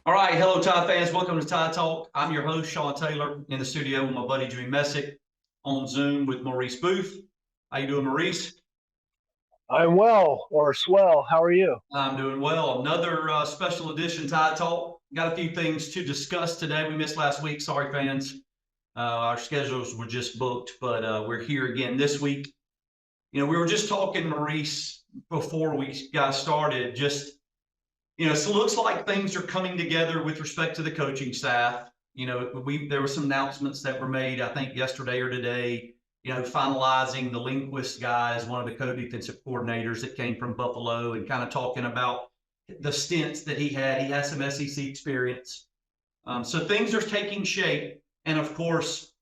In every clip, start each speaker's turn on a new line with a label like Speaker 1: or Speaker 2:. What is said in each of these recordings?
Speaker 1: All right, hello, Tide fans. Welcome to Tide Talk. I'm your host, Shawn Taylor, in the studio with my buddy Jimmy Messick, on Zoom with Maurice Booth. How you doing, Maurice?
Speaker 2: I'm well or swell. How are you?
Speaker 1: I'm doing well. Another special edition Tide Talk. Got a few things to discuss today. We missed last week. Sorry, fans. Our schedules were just booked, but we're here again this week. We were just talking, Maurice, before we got started. So it looks like things are coming together with respect to the coaching staff. There were some announcements that were made, I think, yesterday or today. Finalizing the Lindquist guy as one of the co-defensive coordinators that came from Buffalo, and kind of talking about the stints that he had. He has some SEC experience, so things are taking shape. And of course,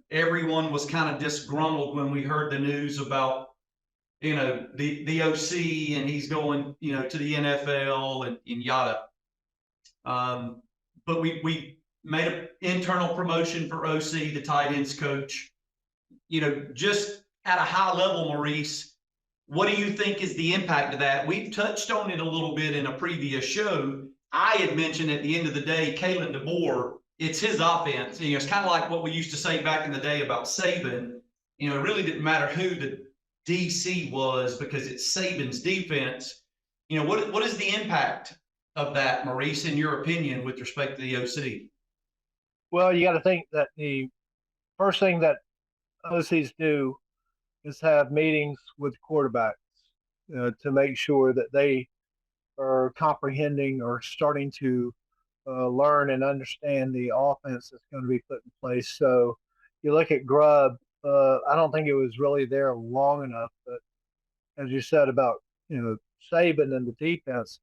Speaker 1: everyone was kind of disgruntled when we heard the news about the OC, and he's going to the NFL and yada. But we made an internal promotion for OC, the tight ends coach. Just at a high level, Maurice, what do you think is the impact of that? We've touched on it a little bit in a previous show. I had mentioned at the end of the day, Kalen DeBoer, it's his offense. It's kind of like what we used to say back in the day about Saban. It really didn't matter who the DC was, because it's Saban's defense. What is the impact of that, Maurice, in your opinion, with respect to the OC?
Speaker 2: Well, you got to think that the first thing that OCs do is have meetings with quarterbacks to make sure that they are comprehending or starting to learn and understand the offense that's going to be put in place. So you look at Grubb. I don't think it was really there long enough, but as you said about Saban and the defense,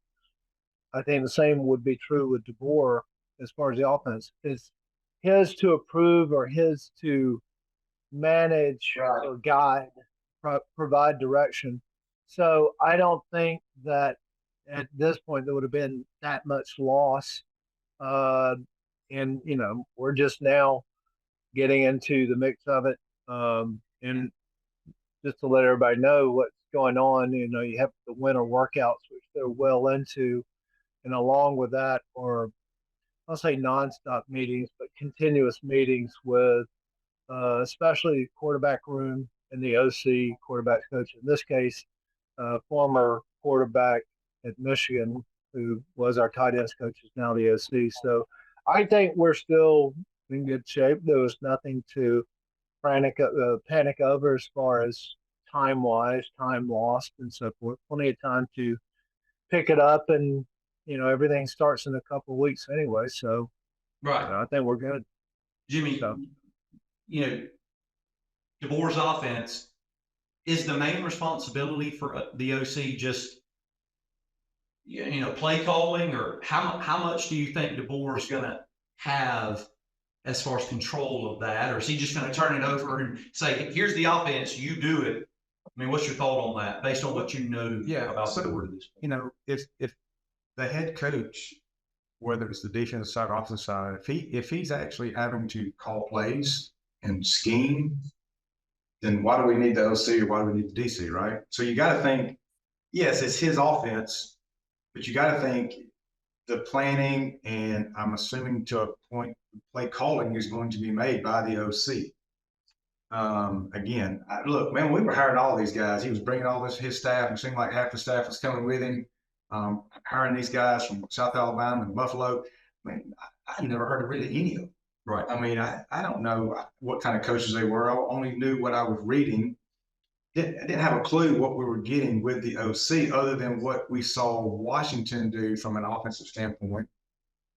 Speaker 2: I think the same would be true with DeBoer as far as the offense. It's his to approve or his to manage or guide, provide direction. So I don't think that at this point there would have been that much loss. And we're just now getting into the mix of it. And just to let everybody know what's going on, you have the winter workouts, which they're well into, and along with that, or I'll say nonstop meetings, but continuous meetings with especially the quarterback room and the OC quarterback coach. In this case, former quarterback at Michigan, who was our tight ends coach, is now the OC. So I think we're still in good shape. There was nothing to panic over as far as time wise, time lost, and so forth. Plenty of time to pick it up, and everything starts in a couple of weeks anyway. So
Speaker 1: Right.
Speaker 2: I think we're good.
Speaker 1: Jimmy,
Speaker 2: So,
Speaker 1: DeBoer's offense is the main responsibility for the OC just play calling, or how much do you think DeBoer's going to have as far as control of that, or is he just going to turn it over and say, here's the offense, you do it? I mean, what's your thought on that, based on what you know about DeBoer?
Speaker 3: If the head coach, whether it's the defensive side or offensive side, if he's actually having to call plays and scheme, then why do we need the OC, or why do we need the DC, right? So you got to think, yes, it's his offense, but you got to think the planning, and I'm assuming to a point, play calling is going to be made by the OC. Again, look, man, we were hiring all these guys. He was bringing all his staff. It seemed like half the staff was coming with him, hiring these guys from South Alabama and Buffalo. I mean, I never heard of really any of them.
Speaker 1: Right.
Speaker 3: I mean, I don't know what kind of coaches they were. I only knew what I was reading. I didn't have a clue what we were getting with the OC, other than what we saw Washington do from an offensive standpoint.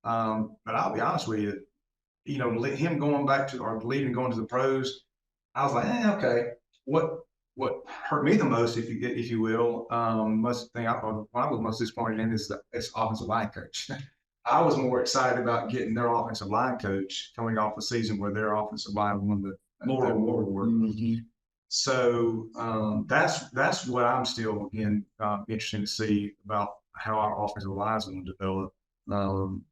Speaker 3: But I'll be honest with you, him going back to, or leaving, going to the pros, I was like, okay. What hurt me the most, if you will, most thing I was most disappointed in is the offensive line coach. I was more excited about getting their offensive line coach coming off a season where their offensive line won the award.
Speaker 1: Mm-hmm.
Speaker 3: So that's what I'm still interested to see about how our offensive line is going to develop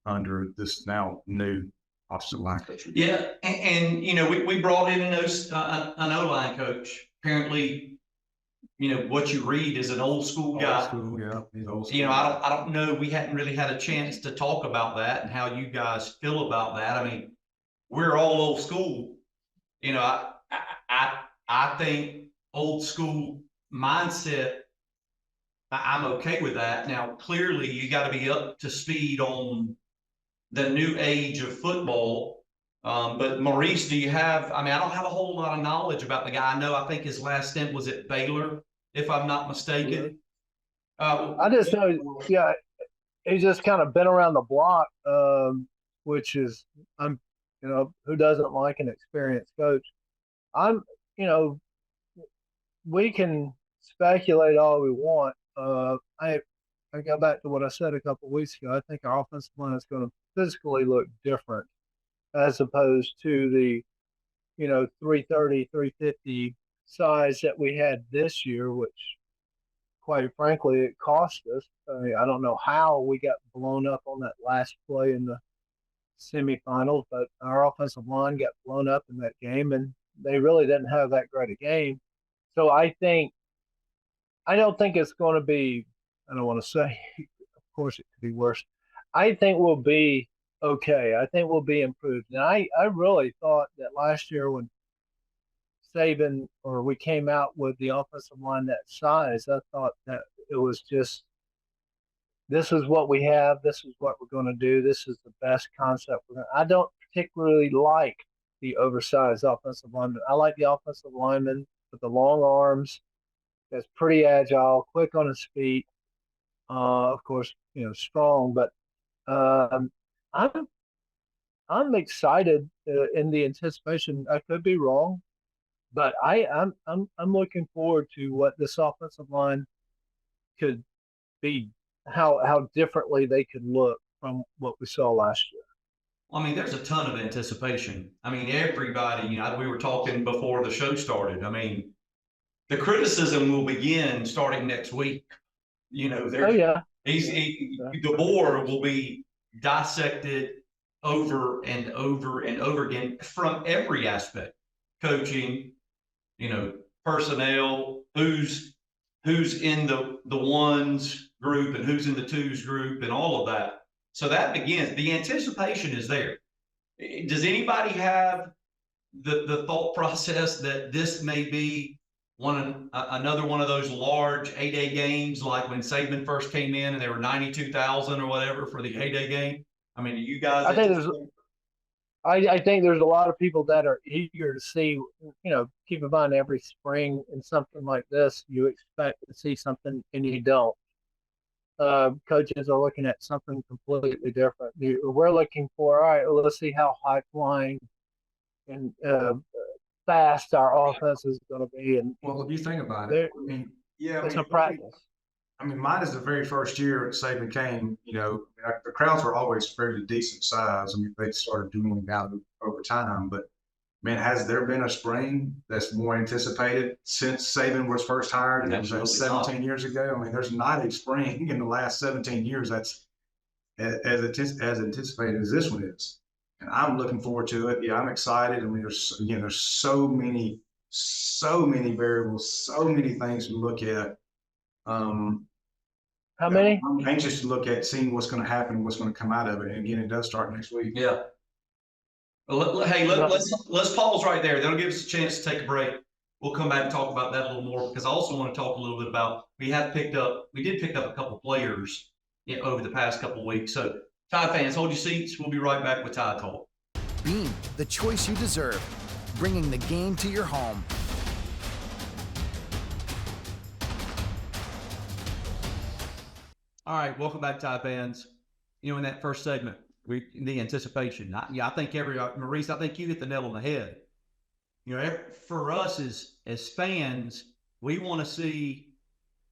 Speaker 3: under this now new offensive line coach.
Speaker 1: Yeah, and we brought in an O-line coach. Apparently, what you read is an old school guy.
Speaker 3: Old school, yeah. He's old school.
Speaker 1: I don't know. We hadn't really had a chance to talk about that and how you guys feel about that. I mean, we're all old school. I think old school mindset. I'm okay with that. Now, clearly, you got to be up to speed on the new age of football. But Maurice, do you have? I mean, I don't have a whole lot of knowledge about the guy. I think his last stint was at Baylor, if I'm not mistaken.
Speaker 2: I just know, yeah, he's just kind of been around the block, which is, who doesn't like an experienced coach? I'm, you know, we can speculate all we want. I go back to what I said a couple of weeks ago. I think our offensive line is going to physically look different as opposed to the 330, 350 size that we had this year, which quite frankly, it cost us. I mean, I don't know how we got blown up on that last play in the semifinals, but our offensive line got blown up in that game, and they really didn't have that great a game. So I don't think it's going to be. I don't want to say. Of course, it could be worse. I think we'll be okay. I think we'll be improved. And I really thought that last year when we came out with the offensive line that size, I thought that it was just, this is what we have. This is what we're going to do. This is the best concept. I don't particularly like the oversized offensive lineman. I like the offensive lineman with the long arms, that's pretty agile, quick on his feet. Of course, strong, but I'm excited in the anticipation. I could be wrong, but I'm looking forward to what this offensive line could be, how differently they could look from what we saw last year.
Speaker 1: I mean, there's a ton of anticipation. I mean, everybody, we were talking before the show started. I mean, the criticism will begin starting next week.
Speaker 2: Yeah.
Speaker 1: The board will be dissected over and over and over again from every aspect: coaching, personnel, who's in the ones group and who's in the twos group and all of that. So that begins. The anticipation is there. Does anybody have the thought process that this may be another one of those large A-Day games, like when Saban first came in and there were 92,000 or whatever for the A-Day game? I mean, you guys.
Speaker 2: I think there's a lot of people that are eager to see. Keep in mind, every spring in something like this, you expect to see something and you don't. Coaches are looking at something completely different. We're looking for, all right, well, let's see how high flying and fast our offense is going to be. And
Speaker 3: well, if you think about it,
Speaker 2: it's a practice.
Speaker 3: I mean, mine is the very first year Saban came. The crowds were always fairly decent size. I mean, they started dwindling down over time. But man, has there been a spring that's more anticipated since Saban was first hired? That was 17 years ago. I mean, there's not a spring in the last 17 years that's as anticipated as this one is. And I'm looking forward to it. Yeah, I'm excited. I mean, there's so many variables, so many things to look at.
Speaker 2: How many?
Speaker 3: I'm anxious to look at seeing what's going to happen, what's going to come out of it. And again, it does start next week.
Speaker 1: Yeah. Let's pause right there. That'll give us a chance to take a break. We'll come back and talk about that a little more, because I also want to talk a little bit about, we did pick up a couple players over the past couple of weeks. So Tide fans, hold your seats. We'll be right back with Tide Talk.
Speaker 4: Beam, the choice you deserve, bringing the game to your home.
Speaker 1: All right, welcome back, Tide fans. In that first segment, the anticipation. I think Maurice, I think you hit the nail on the head. For us as fans, we want to see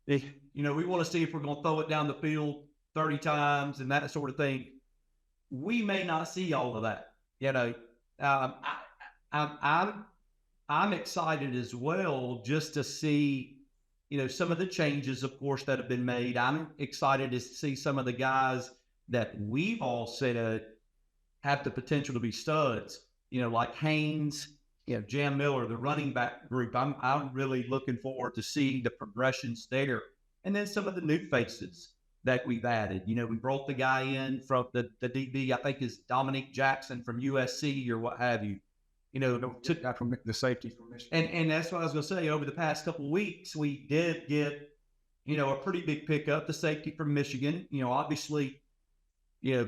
Speaker 1: if we're going to throw it down the field 30 times and that sort of thing. We may not see all of that. I'm excited as well just to see, some of the changes, of course, that have been made. I'm excited to see some of the guys that we've all said have the potential to be studs, like Haynes, Jam Miller, the running back group. I'm really looking forward to seeing the progressions there. And then some of the new faces that we've added. We brought the guy in from the DB, I think is Dominique Jackson from USC or what have you.
Speaker 3: Took that from the safety from Michigan.
Speaker 1: And that's what I was going to say. Over the past couple of weeks, we did get, a pretty big pickup, the safety from Michigan. Obviously, a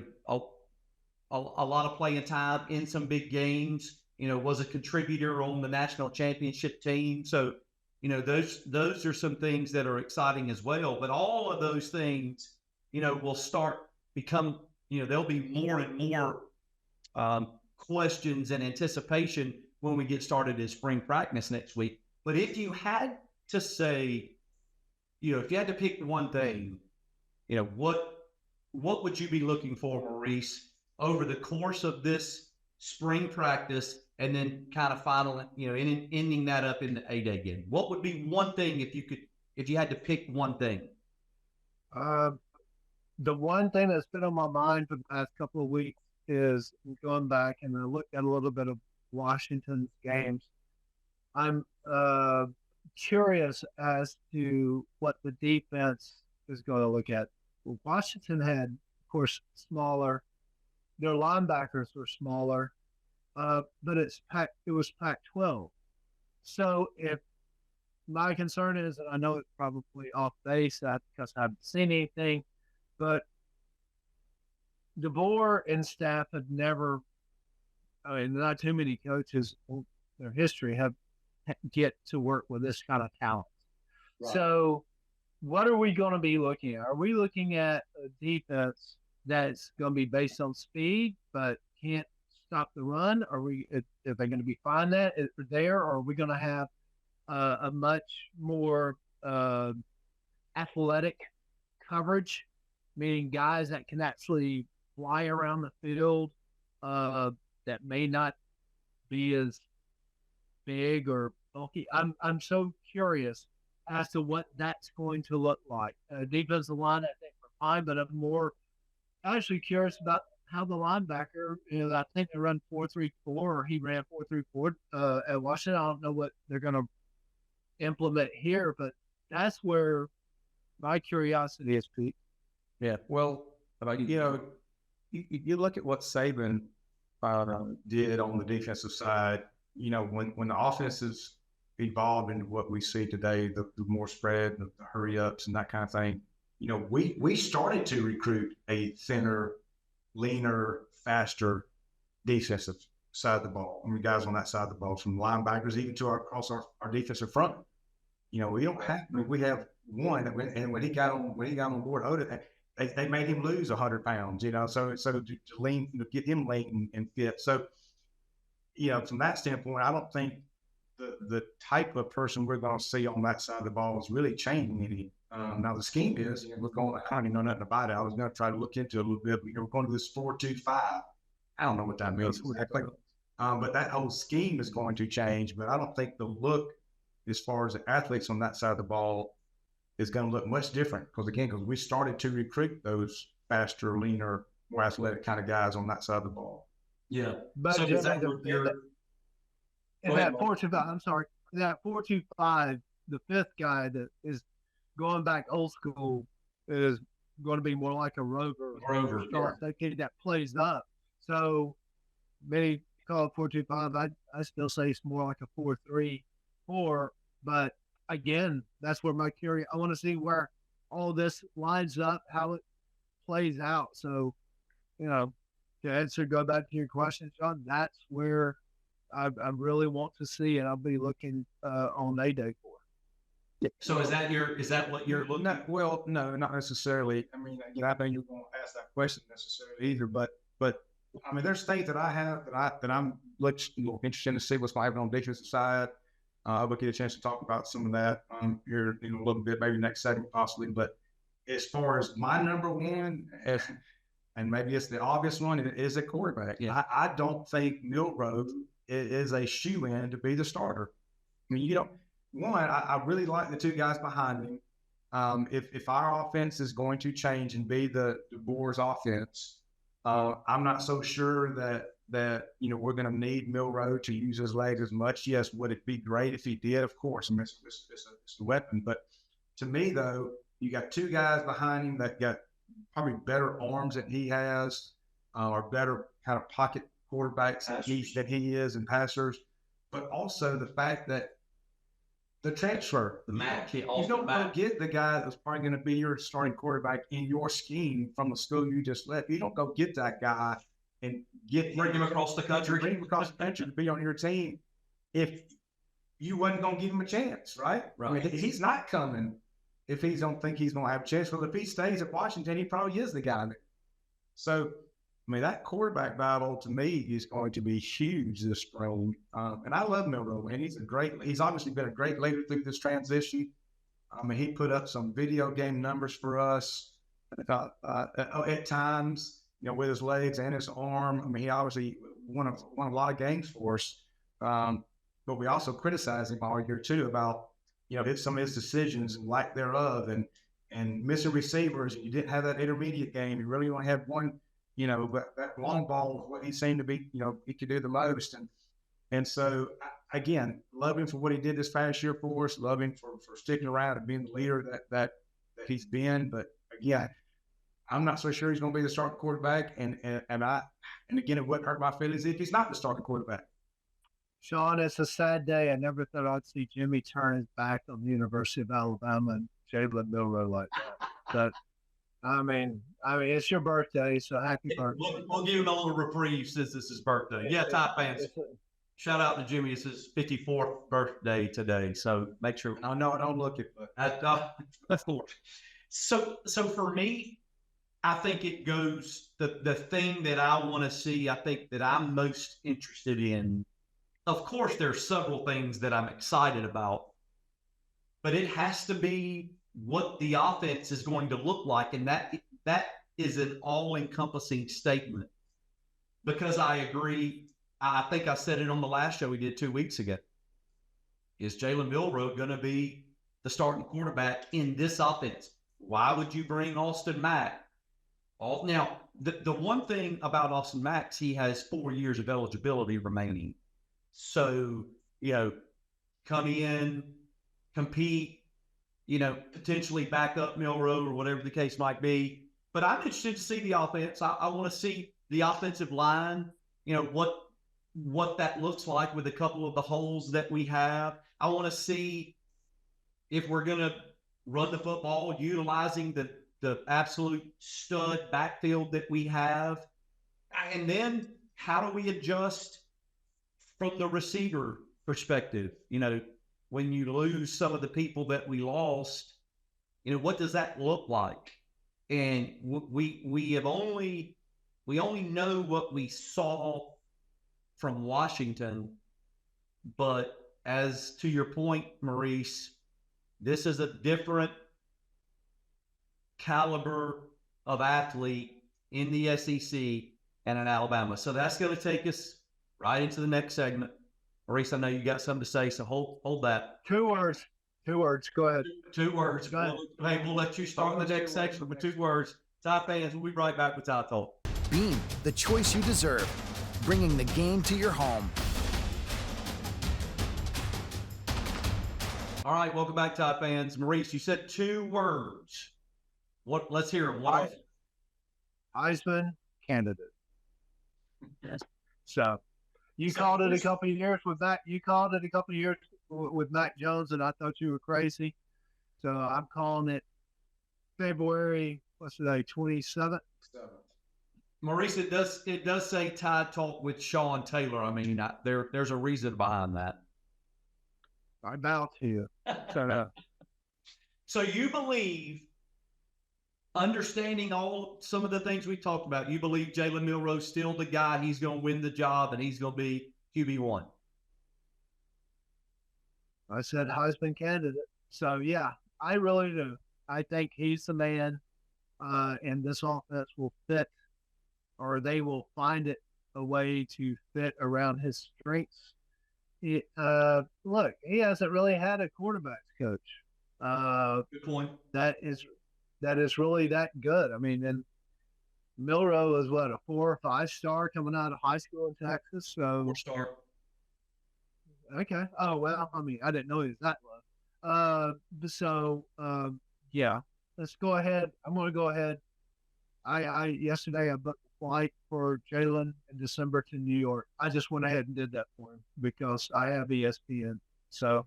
Speaker 1: lot of playing time in some big games. Was a contributor on the national championship team. So, those are some things that are exciting as well. But all of those things, will there'll be more and more questions and anticipation when we get started in spring practice next week. But if you had to say, if you had to pick one thing, what would you be looking for, Maurice, over the course of this spring practice and then kind of finally, ending that up in the A-Day game? What would be one thing if you had to pick one thing?
Speaker 2: The one thing that's been on my mind for the past couple of weeks is going back and I looked at a little bit of Washington's games. I'm curious as to what the defense is going to look at. Well, Washington had, of course, their linebackers were smaller, but it was Pac-12. So if my concern is, and I know it's probably off base because I haven't seen anything, but DeBoer and staff have never, not too many coaches in their history have get to work with this kind of talent. Right. So what are we going to be looking at? Are we looking at a defense that's going to be based on speed but can't stop the run? Are they going to be fine there? Or are we going to have a much more athletic coverage, meaning guys that can actually fly around the field that may not be as big or bulky? I'm so curious as to what that's going to look like. Defensive line, I think we're fine, but I'm more actually curious about how the linebacker, I think they run 4-3-4, or he ran 4-3-4 at Washington. I don't know what they're going to implement here, but that's where my curiosity is, Pete.
Speaker 3: Yeah, well, you look at what Saban did on the defensive side. When the offense has evolved into what we see today, the more spread, the hurry ups, and that kind of thing. We started to recruit a thinner, leaner, faster defensive side of the ball. Guys on that side of the ball, from linebackers even to across our defensive front. We have one, and when he got on board, they made him lose 100 pounds. So to lean, get him lean and fit. So, from that standpoint, I don't think the type of person we're going to see on that side of the ball is really changing any. Now the scheme is, we're going. I don't even know nothing about it. I was going to try to look into it a little bit. We're going to this 4-2-5. I don't know what that means. But that whole scheme is going to change. But I don't think the look, as far as the athletes on that side of the ball, is going to look much different. Because we started to recruit those faster, leaner, more athletic kind of guys on that side of the ball.
Speaker 1: Yeah.
Speaker 2: But
Speaker 1: so
Speaker 2: in that 4-2-5, I'm sorry, that 4-2-5, the fifth guy that is going back old school is going to be more like a rover. That plays up. So many call it 4-2-5. I still say it's more like a 4-3-4. But again, that's where I want to see where all this lines up, how it plays out. So, to go back to your question, Shawn, that's where I really want to see, and I'll be looking on A-Day for.
Speaker 1: Yeah. So is that what you're looking at?
Speaker 3: Well, no, not necessarily. I know you're going to ask that question necessarily either, but there's things that I have that I'm interested to see what's going to happen on the defensive side. I'll get a chance to talk about some of that here in a little bit, maybe next segment possibly. But as far as my number one, and maybe it's the obvious one, it is a quarterback. Yeah. I don't think Milroe is a shoe-in to be the starter. I really like the two guys behind him. If our offense is going to change and be the DeBoer's offense, I'm not so sure that that, we're going to need Milroe to use his legs as much. Yes, would it be great if he did? Of course. I mean, it's a weapon. But to me, though, you got two guys behind him that got probably better arms than he has, or better kind of pocket quarterbacks than he is and passers. But also the fact that the transfer, you don't go get the guy that's probably going to be your starting quarterback in your scheme from the school you just left. You don't go get that guy and
Speaker 1: bring him across the country,
Speaker 3: to be on your team if you wasn't going to give him a chance, right?
Speaker 1: Right.
Speaker 3: I mean, he's not coming if he don't think he's going to have a chance. Well, if he stays at Washington, he probably is the guy there. So, I mean, that quarterback battle to me is going to be huge this spring. And I love Milroe, and he's obviously been a great leader through this transition. I mean, he put up some video game numbers for us at times, with his legs and his arm. I mean, he obviously won a lot of games for us. But we also criticized him all year too about, some of his decisions and lack thereof and missing receivers. You didn't have that intermediate game. You really only had one, but that long ball was what he seemed to be, he could do the most. And so, again, love him for what he did this past year for us. Love him for sticking around and being the leader that he's been. But again, I'm not so sure he's going to be the starting quarterback. And again, it wouldn't hurt my feelings if he's not the starting quarterback.
Speaker 2: Shawn, it's a sad day. I never thought I'd see Jimmy turn his back on the University of Alabama and Jalen Milroe like that. But I mean, it's your birthday, so happy birthday.
Speaker 1: We'll give him a little reprieve since it's his birthday. Yeah, Tide fans, shout out to Jimmy. It's his 54th birthday today, so make sure.
Speaker 3: I know I don't look it, but
Speaker 1: of course. So for me, I think it goes the thing that I want to see. I think that I'm most interested in. Of course, there's several things that I'm excited about, but it has to be what the offense is going to look like, and that is an all-encompassing statement. Because I agree, I think I said it on the last show we did 2 weeks ago. Is Jalen Milroe going to be the starting quarterback in this offense? Why would you bring Austin Mack? Now, the one thing about Austin Mack, he has 4 years of eligibility remaining. So, come in, compete, potentially back up Milroe or whatever the case might be. But I'm interested to see the offense. I want to see the offensive line, what that looks like with a couple of the holes that we have. I want to see if we're going to run the football utilizing the absolute stud backfield that we have. And then how do we adjust from the receiver perspective? When you lose some of the people that we lost, what does that look like? And we only know what we saw from Washington. But as to your point, Maurice, this is a different caliber of athlete in the SEC and in Alabama. So that's going to take us right into the next segment. Maurice, I know you got something to say, so hold that.
Speaker 2: 2 words. 2 words. Go ahead.
Speaker 1: 2 words.
Speaker 2: Go ahead.
Speaker 1: We'll let you start the next section with 2 words. Tide fans, we'll be right back with Tide Talk.
Speaker 4: Beam, the choice you deserve, bringing the game to your home.
Speaker 1: All right, welcome back, Tide fans. Maurice, you said 2 words. What? Let's hear them. What?
Speaker 2: Heisman candidate. So you called it a couple of years with Mac. You called it a couple of years with Mac Jones, and I thought you were crazy. So I'm calling it February. What's today? 27th.
Speaker 1: Maurice, it does say Tide Talk with Shawn Taylor. I mean, there's a reason behind that.
Speaker 2: I bow to you.
Speaker 1: So you believe, understanding some of the things we talked about, you believe Jalen Milroe's still the guy, he's going to win the job, and he's going to be QB1?
Speaker 2: I said Heisman candidate. So, yeah, I really do. I think he's the man, and this offense will fit, or they will find it a way to fit around his strengths. Look, he hasn't really had a quarterback's coach.
Speaker 1: Good point.
Speaker 2: That is really that good. I mean, and Milrow is what, a 4 or 5-star coming out of high school in Texas. So
Speaker 1: 4-star.
Speaker 2: okay. Oh well, I mean, I didn't know he was that low. Yeah, let's go ahead. I'm going to go ahead. I yesterday I booked a flight for Jalen in December to New York. I just went ahead and did that for him because I have ESPN. So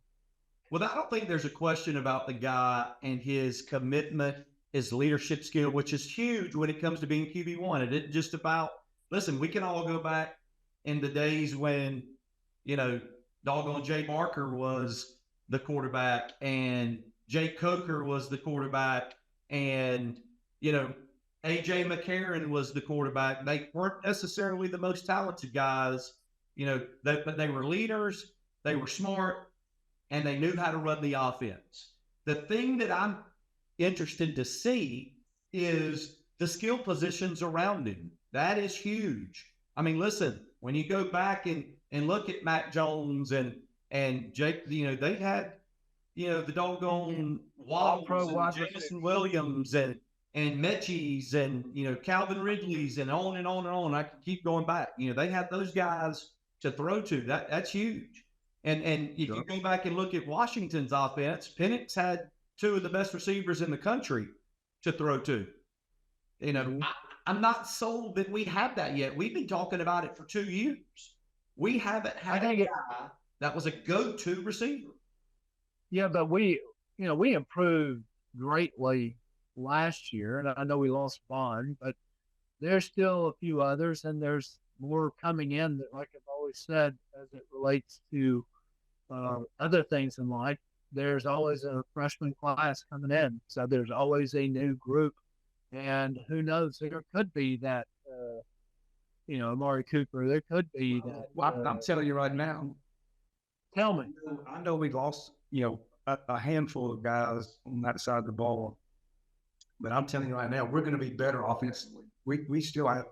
Speaker 1: Well, I don't think there's a question about the guy and his commitment, his leadership skill, which is huge when it comes to being QB1. It isn't just about, listen, we can all go back in the days when, doggone Jay Barker was the quarterback and Jay Coker was the quarterback and, AJ McCarron was the quarterback. They weren't necessarily the most talented guys, but they were leaders, they were smart, and they knew how to run the offense. The thing that I'm interested to see is the skill positions around him. That is huge. I mean, listen, when you go back and look at Mac Jones and Jake, they had, the doggone Waddles and Jameson Williams and Mechie's and, Calvin Ridley's and on and on and on. I can keep going back. They had those guys to throw to. That's huge. And if you go back and look at Washington's offense, Penix had two of the best receivers in the country to throw to. I'm not sold that we have that yet. We've been talking about it for 2 years. We haven't had a guy that was a go-to receiver.
Speaker 2: Yeah, but we improved greatly last year, and I know we lost Bond, but there's still a few others, and there's more coming in that, like I've always said, as it relates to other things in life. There's always a freshman class coming in, so there's always a new group, and who knows? There could be that, Amari Cooper. There could be that.
Speaker 3: Well, I'm telling you right now.
Speaker 2: Tell me.
Speaker 3: I know we lost, a handful of guys on that side of the ball, but I'm telling you right now, we're going to be better offensively. We still have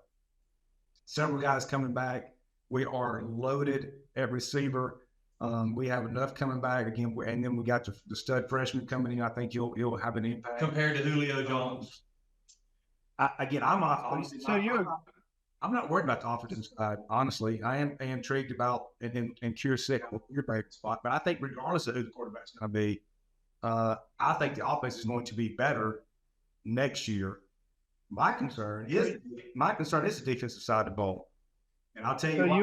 Speaker 3: several guys coming back. We are loaded at receiver. We have enough coming back again, and then we got the stud freshman coming in. I think he'll have an impact
Speaker 1: compared to Julio Jones.
Speaker 3: I'm not worried about the offensive side. Honestly, I am intrigued about and curious what your favorite spot. But I think regardless of who the quarterback's going to be, I think the offense is going to be better next year. My concern is the defensive side of the ball. And I'll tell you.
Speaker 2: So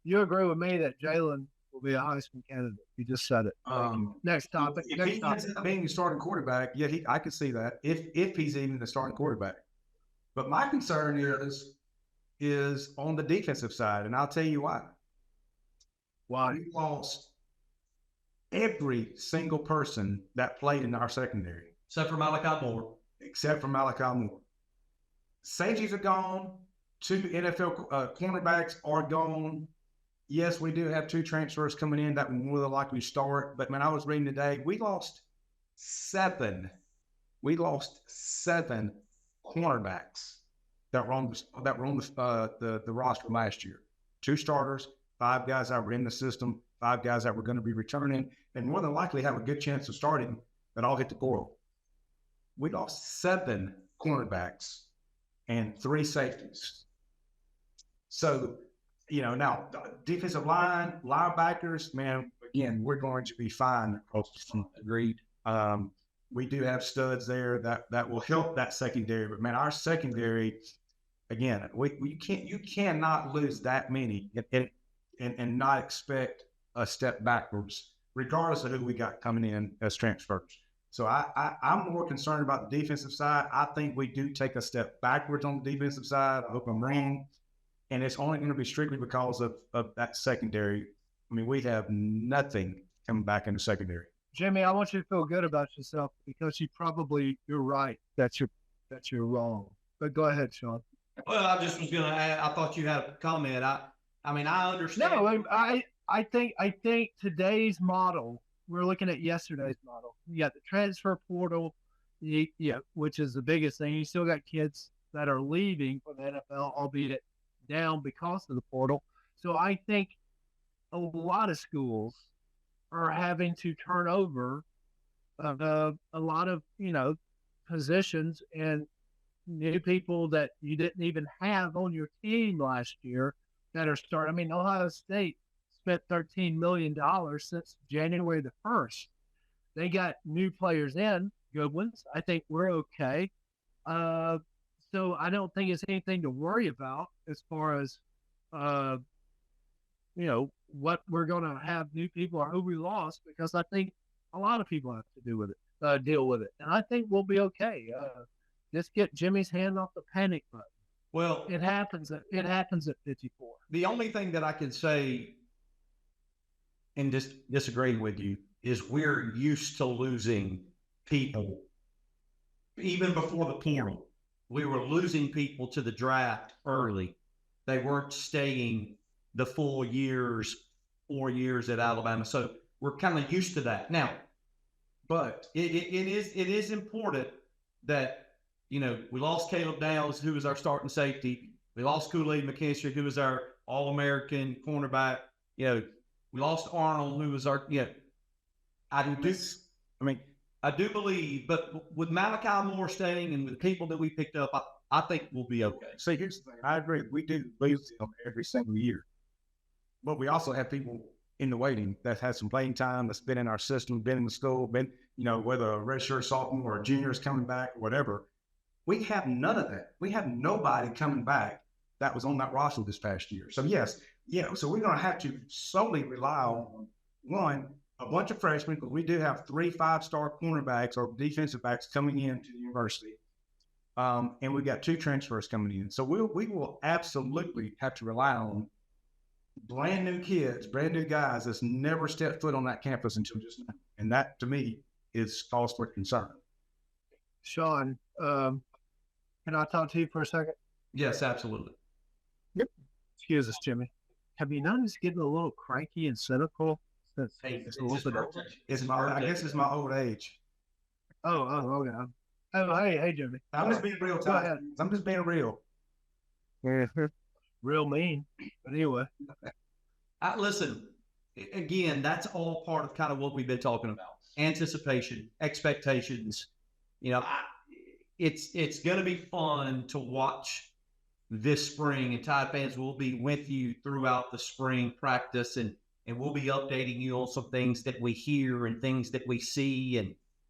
Speaker 2: you agree with me that Jalen will be a Heisman candidate? You just said it. Next topic.
Speaker 3: If he ends up being the starting quarterback, yeah, I could see that. If he's even the starting quarterback. But my concern is on the defensive side, and I'll tell you why.
Speaker 2: Why?
Speaker 3: We lost every single person that played in our secondary.
Speaker 1: Except for Malachi Moore.
Speaker 3: Safeties are gone. 2 NFL cornerbacks are gone. Yes, we do have 2 transfers coming in that will more than likely start. But, man, I was reading today, we lost 7 cornerbacks that were on the roster last year. 2 starters, 5 guys that were in the system, 5 guys that were going to be returning, and more than likely have a good chance of starting that all hit the portal. We lost 7 cornerbacks and 3 safeties. So, now defensive line, linebackers, man, again, we're going to be fine. Agreed. We do have studs there that will help that secondary, but man, our secondary, again, you cannot lose that many and not expect a step backwards, regardless of who we got coming in as transfers. So I'm more concerned about the defensive side. I think we do take a step backwards on the defensive side. I hope I'm wrong. And it's only going to be strictly because of that secondary. I mean, we have nothing coming back in the secondary.
Speaker 2: Jimmy, I want you to feel good about yourself because you're right that you're wrong. But go ahead, Shawn.
Speaker 1: Well, I just was going to add, I thought you had a comment. I mean, I understand.
Speaker 2: No, I think today's model, we're looking at yesterday's model. You got the transfer portal, which is the biggest thing. You still got kids that are leaving for the NFL, albeit down because of the portal. So I think a lot of schools are having to turn over a lot of positions, and new people that you didn't even have on your team last year that are starting. I mean, Ohio State spent $13 million since January the 1st. They got new players in, good ones. I think we're okay. Uh, so I don't think it's anything to worry about as far as, uh, what we're going to have new people or who we lost, because I think a lot of people have to deal with it. And I think we'll be okay. Just get Jimmy's hand off the panic button.
Speaker 1: Well,
Speaker 2: It happens at 54.
Speaker 1: the only thing that I can say and disagreeing with you is we're used to losing people. Even before the portal, we were losing people to the draft early. They weren't staying the full 4 years at Alabama. So we're kind of used to that now. But it is important that, we lost Caleb Downs, who was our starting safety. We lost Kool-Aid McKinstry, who was our All-American cornerback. We lost Arnold, who was our, I do believe, but with Malachi Moore staying and with the people that we picked up, I think we'll be okay.
Speaker 3: See, here's the thing. I agree. We do lose them every single year. But we also have people in the waiting that has some playing time, that's been in our system, been in the school, whether a redshirt sophomore or junior is coming back or whatever. We have none of that. We have nobody coming back that was on that roster this past year. So so we're going to have to solely rely on, one, a bunch of freshmen, because we do have 3 5-star cornerbacks or defensive backs coming into the university. And we've got 2 transfers coming in. So we will absolutely have to rely on brand new kids, brand new guys that's never stepped foot on that campus until just now. And that, to me, is cause for concern.
Speaker 2: Shawn, can I talk to you for a second?
Speaker 1: Yes, absolutely.
Speaker 2: Excuse us, Jimmy. Have you noticed getting a little cranky and cynical since
Speaker 1: It's
Speaker 2: a little bit older?
Speaker 3: I guess it's my old age.
Speaker 2: Oh, okay. Oh, hey, Jimmy.
Speaker 3: I'm just being real.
Speaker 2: Go ahead.
Speaker 3: I'm just being real.
Speaker 2: Real mean. But anyway.
Speaker 1: Listen, again, that's all part of kind of what we've been talking about. Anticipation, expectations. It's going to be fun to watch this spring, and Tide fans will be with you throughout the spring practice, and we'll be updating you on some things that we hear and things that we see,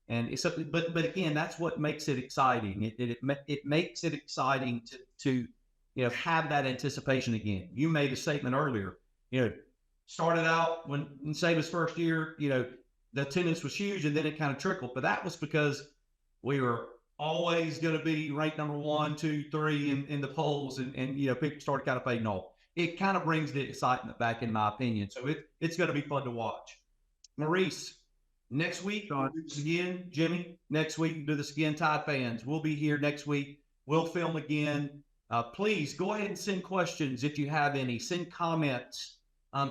Speaker 1: and it's something. But again, that's what makes it exciting. It makes it exciting to have that anticipation again. You made a statement earlier. Started out when in Saban's first year, the attendance was huge, and then it kind of trickled. But that was because we were always going to be ranked number 1, 2, 3 in the polls, and people started kind of fading off. It kind of brings the excitement back, in my opinion. So it's going to be fun to watch. Maurice, next week, we'll do this again. Jimmy, next week, we'll do this again. Tide fans, we'll be here next week. We'll film again. Please go ahead and send questions if you have any. Send comments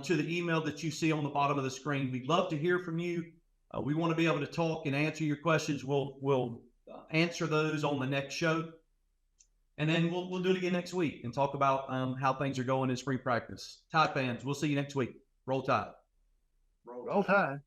Speaker 1: to the email that you see on the bottom of the screen. We'd love to hear from you. We want to be able to talk and answer your questions. We'll answer those on the next show. And then we'll do it again next week and talk about how things are going in spring practice. Tide fans, we'll see you next week. Roll Tide.
Speaker 2: Roll Tide.